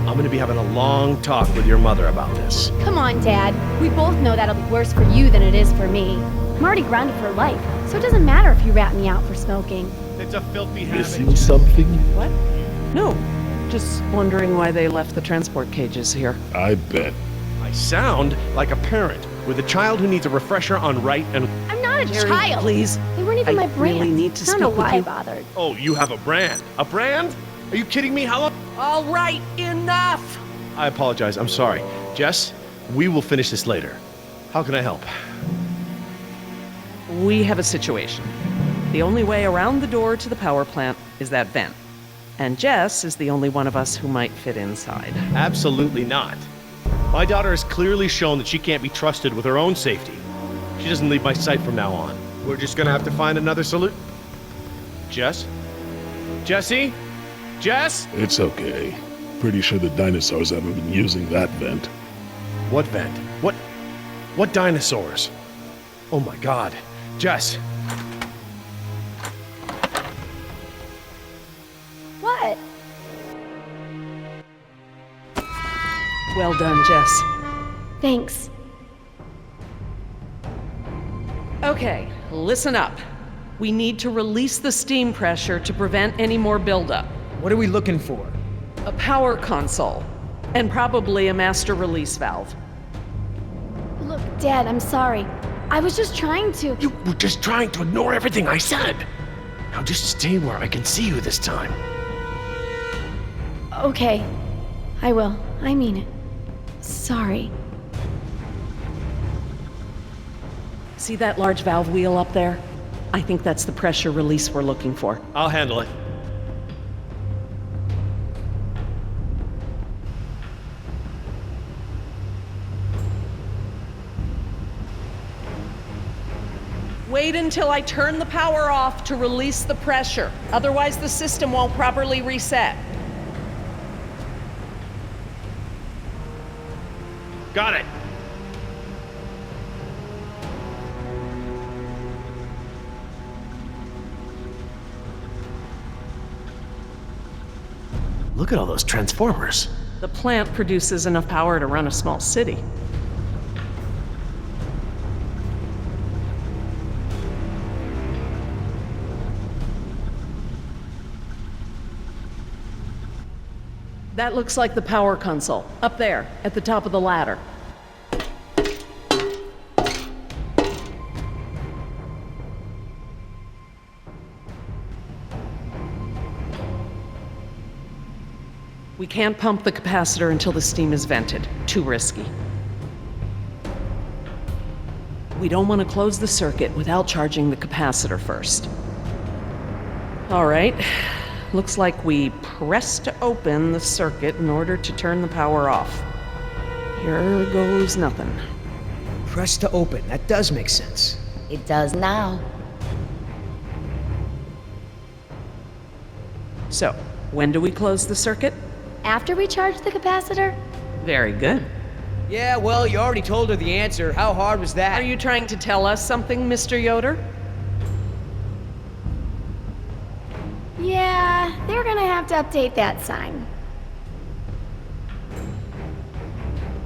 I'm gonna be having a long talk with your mother about this. Come on, Dad. We both know that'll be worse for you than it is for me. I'm already grounded for life, so it doesn't matter if you rat me out for smoking. It's a filthy Missing habit. something? What? No. Just wondering why they left the transport cages here. I bet. I sound like a parent with a child who needs a refresher on right and... I'm not a Jerry, child. please. They weren't even I my brand. really need to I don't know speak with why I you. bothered. Oh, you have a brand. A brand? Are you kidding me? How long? All right, enough! I apologize. I'm sorry. Jess, we will finish this later. How can I help? We have a situation. The only way around the door to the power plant is that vent. And Jess is the only one of us who might fit inside. Absolutely not. My daughter has clearly shown that she can't be trusted with her own safety. She doesn't leave my sight from now on. We're just gonna have to find another solution. Jess? Jessie? Jess? It's okay. Pretty sure the dinosaurs haven't been using that vent. What vent? What dinosaurs? Oh my god. Jess, What? Well done, Jess. Thanks. Okay, listen up. We need to release the steam pressure to prevent any more buildup. What are we looking for? A power console, and probably a master release valve. Look, Dad, I'm sorry. I was just trying to. you were just trying to ignore everything I said. Now just stay where I can see you this time. Okay. I will. I mean it. Sorry. See that large valve wheel up there? I think that's the pressure release we're looking for. I'll handle it. Wait until I turn the power off to release the pressure. Otherwise, the system won't properly reset. Got it. Look at all those transformers. The plant produces enough power to run a small city. That looks like the power console, up there, at the top of the ladder. We can't pump the capacitor until the steam is vented. Too risky. We don't want to close the circuit without charging the capacitor first. All right. Looks like we pressed open the circuit in order to turn the power off. Here goes nothing. Press to open. That does make sense. It does now. So, when do we close the circuit? After we charge the capacitor? Very good. Yeah, well, you already told her the answer. How hard was that? Are you trying to tell us something, Mr. Yoder? Yeah, they're gonna have to update that sign.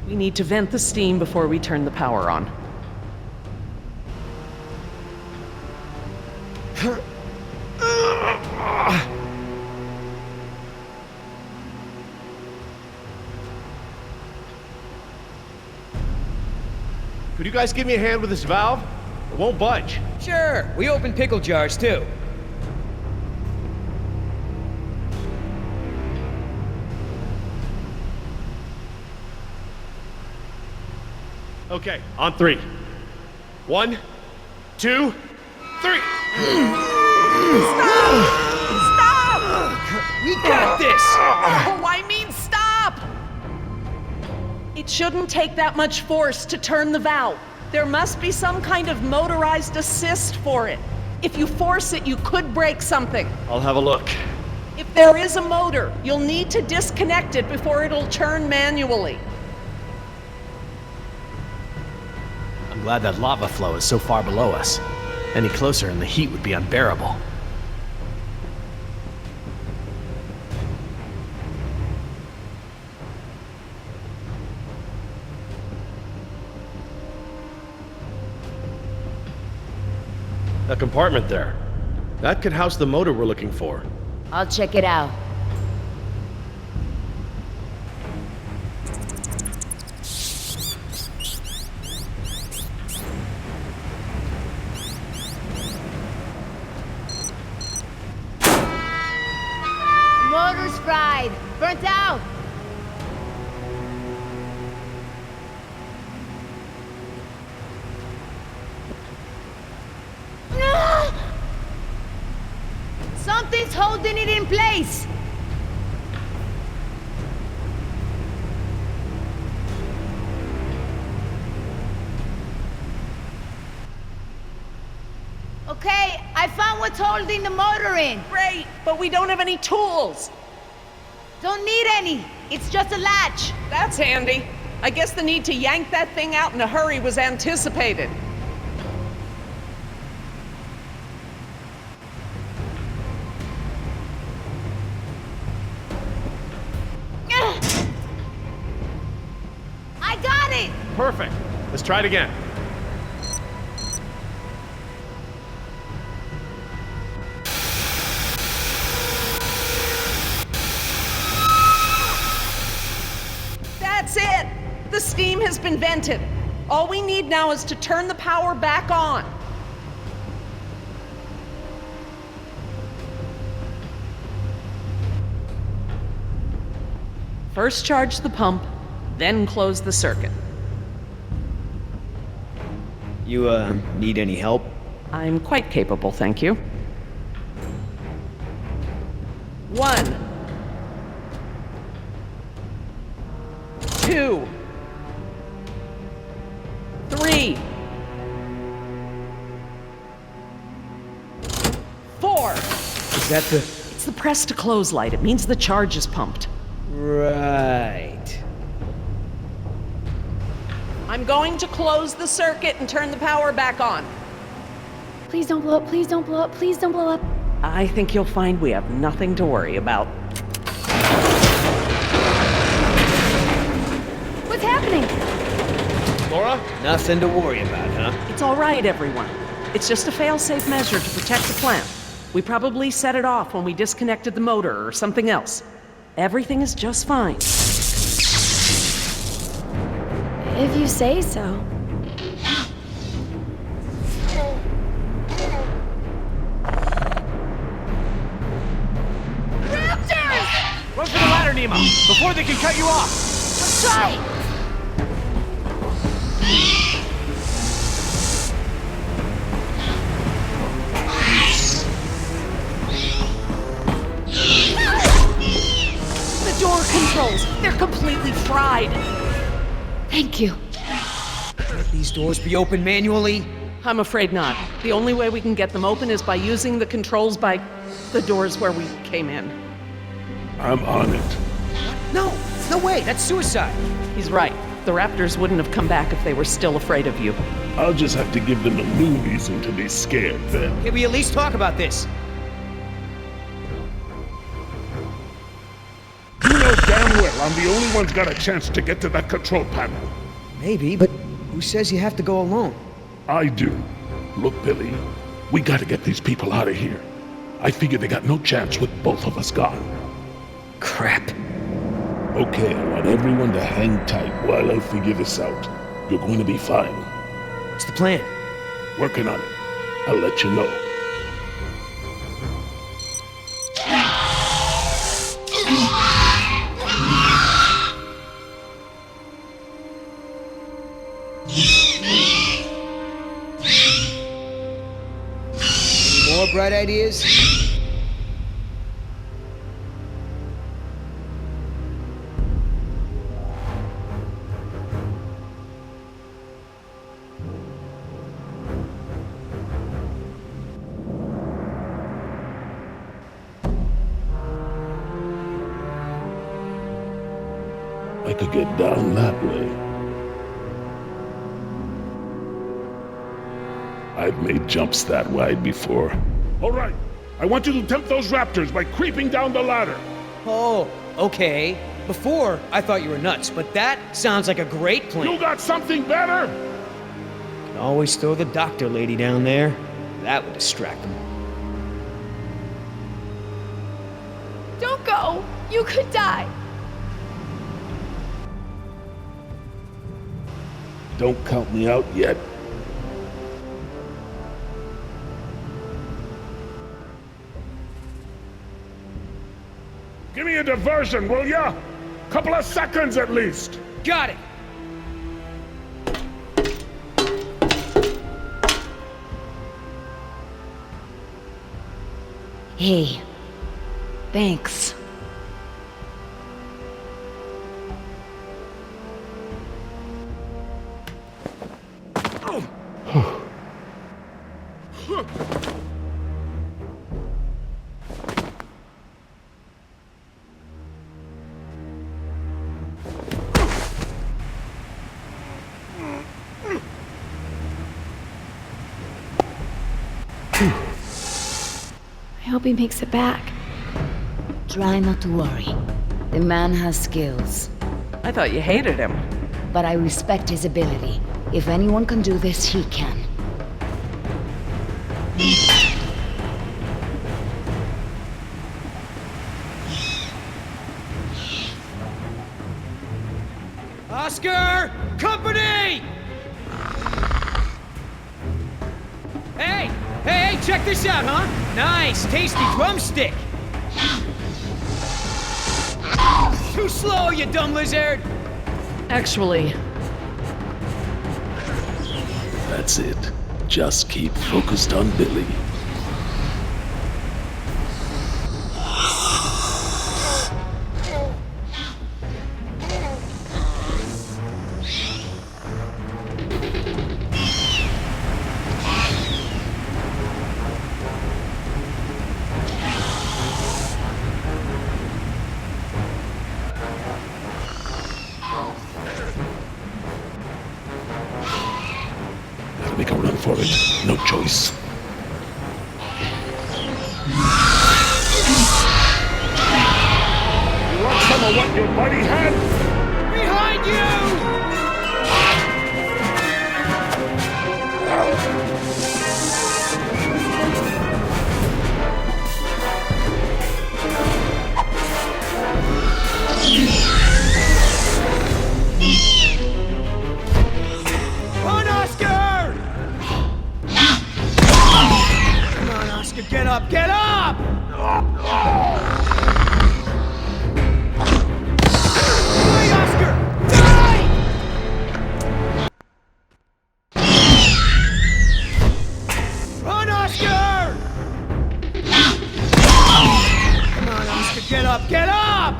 We need to vent the steam before we turn the power on. Could you guys give me a hand with this valve? It won't budge. Sure, we open pickle jars too. Okay, on three. 1, 2, 3. We got this! Oh, I mean, stop! It shouldn't take that much force to turn the valve. There must be some kind of motorized assist for it. If you force it, you could break something. I'll have a look. If there is a motor, you'll need to disconnect it before it'll turn manually. I'm glad that lava flow is so far below us. Any closer and the heat would be unbearable. That compartment there. That could house the motor we're looking for. I'll check it out. Motor's fried. Burnt out. Something's holding it in place. Okay, I found what's holding the motor in. Great, but we don't have any tools. Don't need any. It's just a latch. That's handy. I guess the need to yank that thing out in a hurry was anticipated. I got it. Perfect. Let's try it again. That's it! The steam has been vented. All we need now is to turn the power back on. First charge the pump, then close the circuit. You, need any help? I'm quite capable, thank you. 1, 2, 3, 4. Is that the... It's the press to close light. It means the charge is pumped. Right. I'm going to close the circuit and turn the power back on. Please don't blow up, please don't blow up, please don't blow up. I think you'll find we have nothing to worry about. What's happening? Laura? Nothing to worry about, huh? It's all right, everyone. It's just a fail-safe measure to protect the plant. We probably set it off when we disconnected the motor or something else. Everything is just fine. If you say so. Raptors! Run for the ladder, Nemo, before they can cut you off! Let's try. The door controls, they're completely fried. Thank you. Can't these doors be opened manually? I'm afraid not. The only way we can get them open is by using the controls by the doors where we came in. I'm on it. No, no way, that's suicide. He's right. The Raptors wouldn't have come back if they were still afraid of you. I'll just have to give them a new reason to be scared then. Can we at least talk about this? You know damn well I'm the only one's got a chance to get to that control panel. Maybe, but who says you have to go alone? I do. Look, Billy, we gotta get these people out of here. I figure they got no chance with both of us gone. Crap. Okay, I want everyone to hang tight while I figure this out. You're going to be fine. What's the plan? Working on it. I'll let you know. More bright ideas? could get down that way. I've made jumps that wide before. All right, I want you to tempt those raptors by creeping down the ladder. Oh, okay. Before, I thought you were nuts, but that sounds like a great plan. You got something better? Could always throw the doctor lady down there. That would distract them. Don't go! You could die! Don't count me out yet. Give me a diversion, will ya? Couple of seconds at least. Got it! Hey, thanks. I hope he makes it back. Try not to worry. The man has skills, I thought you hated him. but I respect his ability. If anyone can do this, he can. Oscar! Company! Hey! Hey, check this out, huh? Nice, tasty drumstick! Too slow, you dumb lizard! Actually, That's it. Just keep focused on Billy. Make a run for it. No choice. You want some of what your buddy had? Behind you! Run, Oscar! Come on, Oscar, get up, get up! Die, Oscar! Die! Run, Oscar! Come on, Oscar, get up, get up!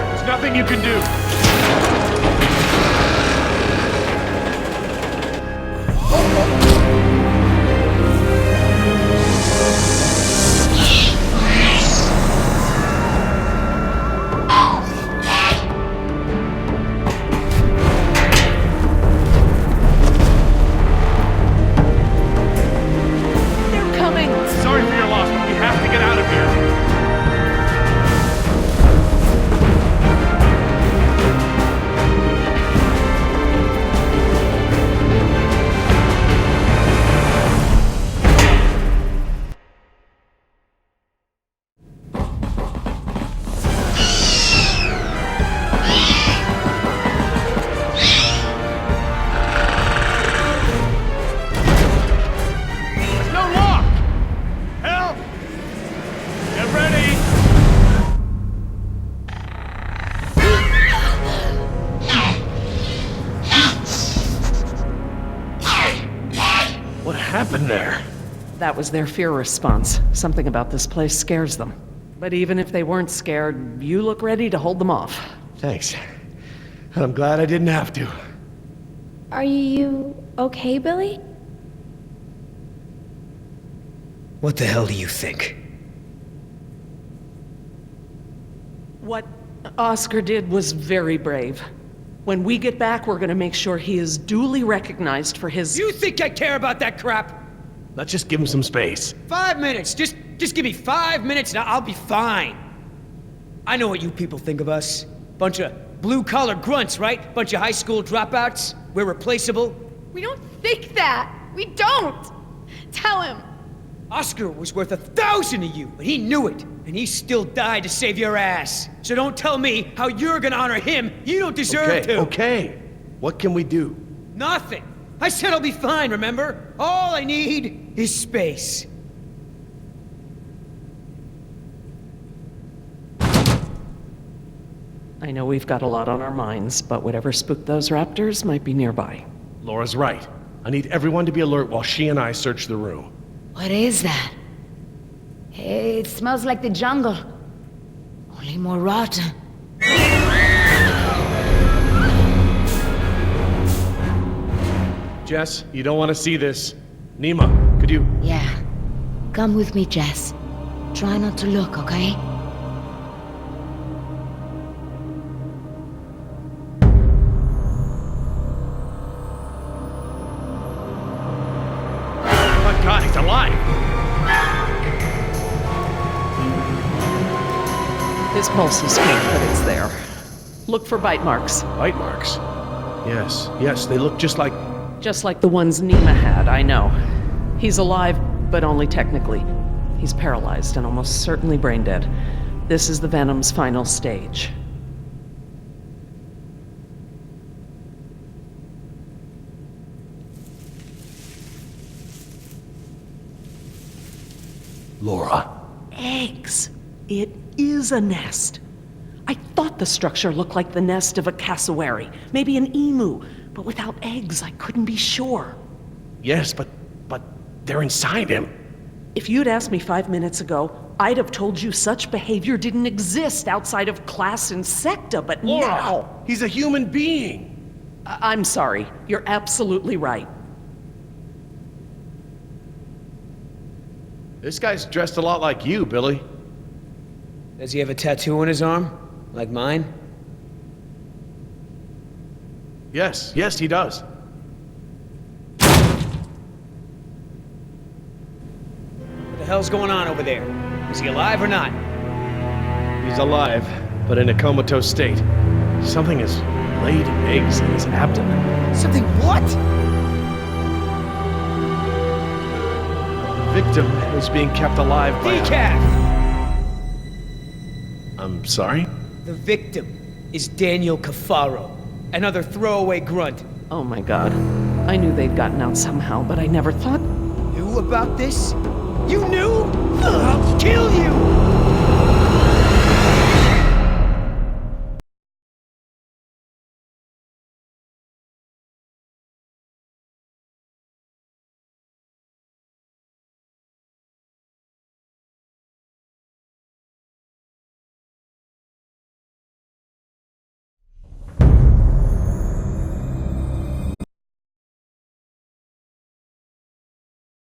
There's nothing you can do. they're coming! Sorry for your loss, but we have to get out of here. What happened there? That was their fear response. Something about this place scares them. But even if they weren't scared, you look ready to hold them off. Thanks. I'm glad I didn't have to. Are you okay, Billy? What the hell do you think? What Oscar did was very brave. When we get back, we're gonna make sure he is duly recognized for his— You think I care about that crap? Let's just give him some space. 5 minutes! Just give me 5 minutes and I'll be fine. I know what you people think of us. Bunch of blue-collar grunts, right? Bunch of high school dropouts. We're replaceable. We don't think that. We don't. Tell him. Oscar was worth 1,000 of you, but he knew it. And he still died to save your ass. So don't tell me how you're gonna honor him. You don't deserve to. Okay. What can we do? Nothing. I said I'll be fine, remember? All I need is space. I know we've got a lot on our minds, but whatever spooked those raptors might be nearby. Laura's right. I need everyone to be alert while she and I search the room. What is that? It smells like the jungle. Only more rotten. Jess, you don't want to see this. Nima, could you... Yeah. Come with me, Jess. Try not to look, okay? My God, he's alive! His pulse is faint, but it's there. Look for bite marks. Bite marks? Yes, they look just like... Just like the ones Nima had, I know. He's alive, but only technically. He's paralyzed and almost certainly brain dead. This is the Venom's final stage. Laura. Eggs. It is a nest. I thought the structure looked like the nest of a cassowary, maybe an emu, but without eggs, I couldn't be sure. Yes, but they're inside him. If you'd asked me 5 minutes ago, I'd have told you such behavior didn't exist outside of class Insecta, but Laura, now... he's a human being. I'm sorry. You're absolutely right. This guy's dressed a lot like you, Billy. Does he have a tattoo on his arm? Like mine? Yes, he does. What the hell's going on over there? Is he alive or not? He's alive, but in a comatose state. Something has laid eggs in his abdomen. Something what? The victim is being kept alive by Decaf! I'm sorry? The victim is Daniel Cafaro, another throwaway grunt. Oh my god. I knew they'd gotten out somehow, but I never thought... Knew about this? You knew? I'll kill you!